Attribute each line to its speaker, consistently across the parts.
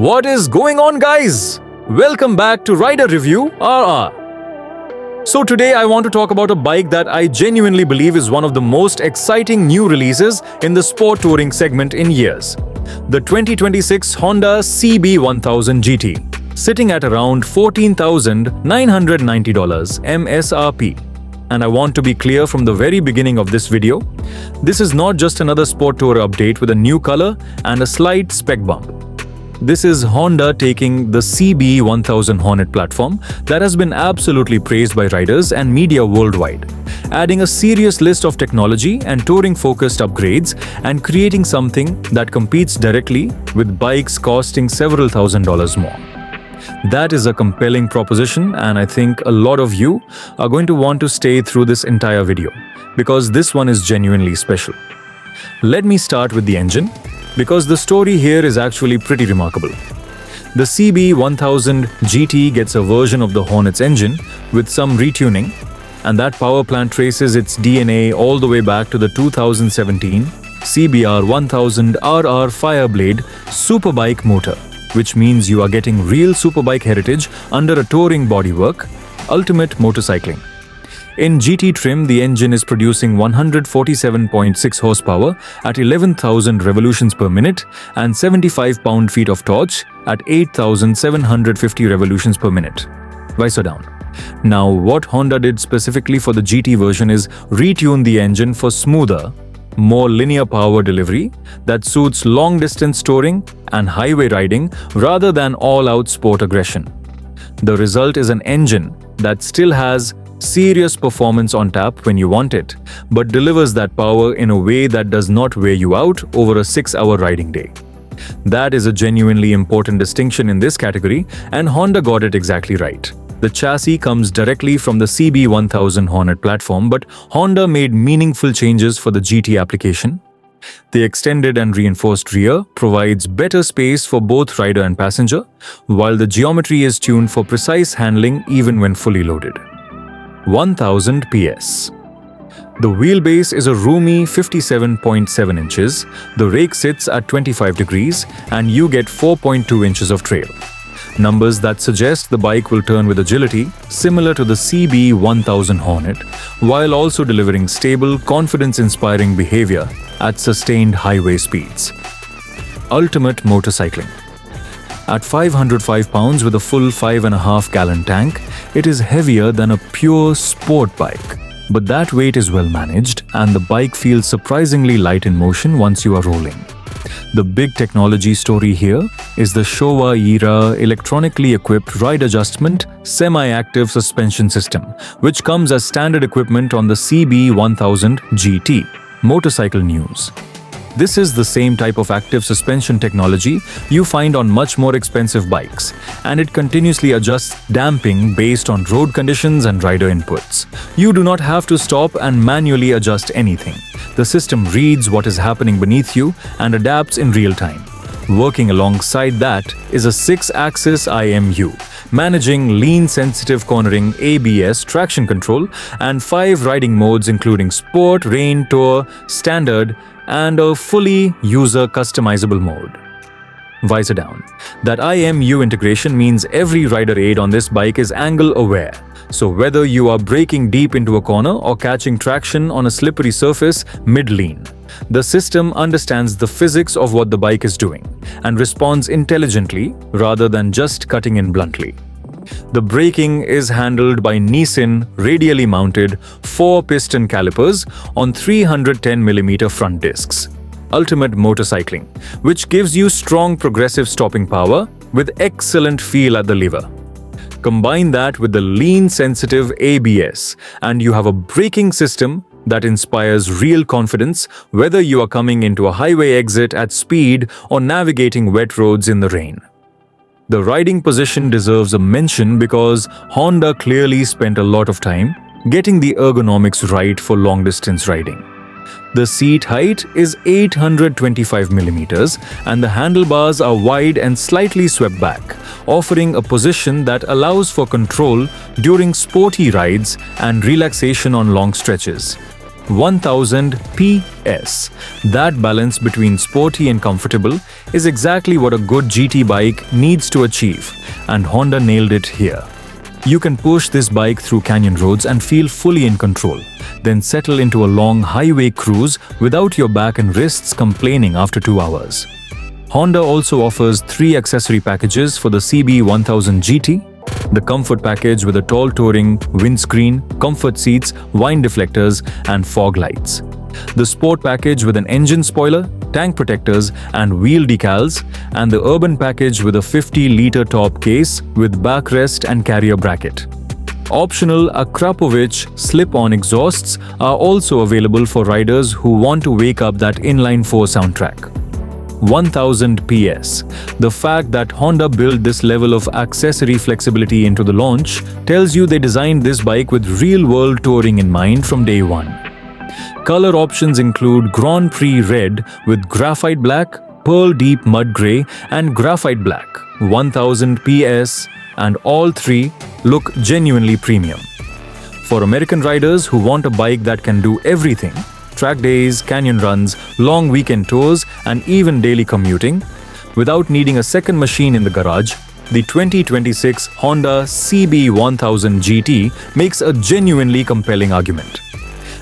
Speaker 1: What is going on, guys? Welcome back to Rider Review RR. So today I want to talk about a bike that I genuinely believe is one of the most exciting new releases in the sport touring segment in years. The 2026 Honda CB1000 GT, sitting at around $14,990 MSRP. And I want to be clear from the very beginning of this video, this is not just another sport tour update with a new color and a slight spec bump. This is Honda taking the CB1000 Hornet platform that has been absolutely praised by riders and media worldwide, adding a serious list of technology and touring-focused upgrades and creating something that competes directly with bikes costing several $1,000s more. That is a compelling proposition, and I think a lot of you are going to want to stay through this entire video because this one is genuinely special. Let me start with the engine, because the story here is actually pretty remarkable. The CB1000 GT gets a version of the Hornet's engine with some retuning, and that power plant traces its DNA all the way back to the 2017 CBR 1000 RR Fireblade superbike motor, which means you are getting real superbike heritage under a touring bodywork, ultimate motorcycling. In GT trim, the engine is producing 147.6 horsepower at 11,000 revolutions per minute and 75 pound-feet of torque at 8,750 revolutions per minute. Vice down. Now, what Honda did specifically for the GT version is retune the engine for smoother, more linear power delivery that suits long-distance touring and highway riding rather than all-out sport aggression. The result is an engine that still has serious performance on tap when you want it, but delivers that power in a way that does not wear you out over a 6-hour riding day. That is a genuinely important distinction in this category, and Honda got it exactly right. The chassis comes directly from the CB1000 Hornet platform, but Honda made meaningful changes for the GT application. The extended and reinforced rear provides better space for both rider and passenger, while the geometry is tuned for precise handling even when fully loaded. 1000 PS. The wheelbase is a roomy 57.7 inches, the rake sits at 25 degrees, and you get 4.2 inches of trail. Numbers that suggest the bike will turn with agility, similar to the CB1000 Hornet, while also delivering stable, confidence-inspiring behavior at sustained highway speeds. Ultimate motorcycling. At 505 pounds with a full 5.5-gallon tank, it is heavier than a pure sport bike. But that weight is well managed, and the bike feels surprisingly light in motion once you are rolling. The big technology story here is the Showa EERA electronically equipped ride adjustment semi-active suspension system, which comes as standard equipment on the CB1000 GT. Motorcycle news. This is the same type of active suspension technology you find on much more expensive bikes, and it continuously adjusts damping based on road conditions and rider inputs. You do not have to stop and manually adjust anything. The system reads what is happening beneath you and adapts in real time. Working alongside that is a 6-axis IMU, managing lean-sensitive cornering, ABS, traction control, and 5 riding modes including Sport, Rain, Tour, Standard, and a fully user-customizable mode. Visor down. That IMU integration means every rider aid on this bike is angle-aware. So whether you are braking deep into a corner or catching traction on a slippery surface mid-lean, the system understands the physics of what the bike is doing and responds intelligently rather than just cutting in bluntly. The braking is handled by Nissin radially mounted 4-piston calipers on 310mm front discs. Ultimate motorcycling, which gives you strong progressive stopping power with excellent feel at the lever. Combine that with the lean-sensitive ABS, and you have a braking system that inspires real confidence whether you are coming into a highway exit at speed or navigating wet roads in the rain. The riding position deserves a mention because Honda clearly spent a lot of time getting the ergonomics right for long-distance riding. The seat height is 825mm and the handlebars are wide and slightly swept back, offering a position that allows for control during sporty rides and relaxation on long stretches. 1000 PS. That balance between sporty and comfortable is exactly what a good GT bike needs to achieve, and Honda nailed it here. You can push this bike through canyon roads and feel fully in control, then settle into a long highway cruise without your back and wrists complaining after 2 hours. Honda also offers 3 accessory packages for the CB1000 GT. The comfort package with a tall touring windscreen, comfort seats, wind deflectors, and fog lights. The sport package with an engine spoiler, tank protectors, and wheel decals, and the urban package with a 50-liter top case with backrest and carrier bracket. Optional Akrapovic slip-on exhausts are also available for riders who want to wake up that inline-4 soundtrack. 1000 PS. The fact that Honda built this level of accessory flexibility into the launch tells you they designed this bike with real-world touring in mind from day one. Color options include Grand Prix Red with Graphite Black, Pearl Deep Mud Grey, and Graphite Black. 1000 PS, and all 3 look genuinely premium. For American riders who want a bike that can do everything, track days, canyon runs, long weekend tours, and even daily commuting, without needing a second machine in the garage, the 2026 Honda CB1000 GT makes a genuinely compelling argument.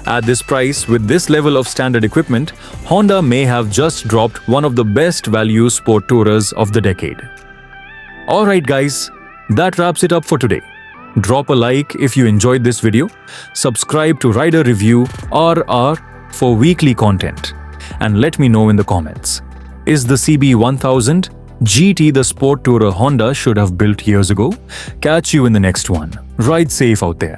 Speaker 1: At this price, with this level of standard equipment, Honda may have just dropped one of the best value sport tourers of the decade. Alright guys, that wraps it up for today. Drop a like if you enjoyed this video, subscribe to Rider Review RR for weekly content, and let me know in the comments. Is the CB1000 GT the sport tourer Honda should have built years ago? Catch you in the next one. Ride safe out there.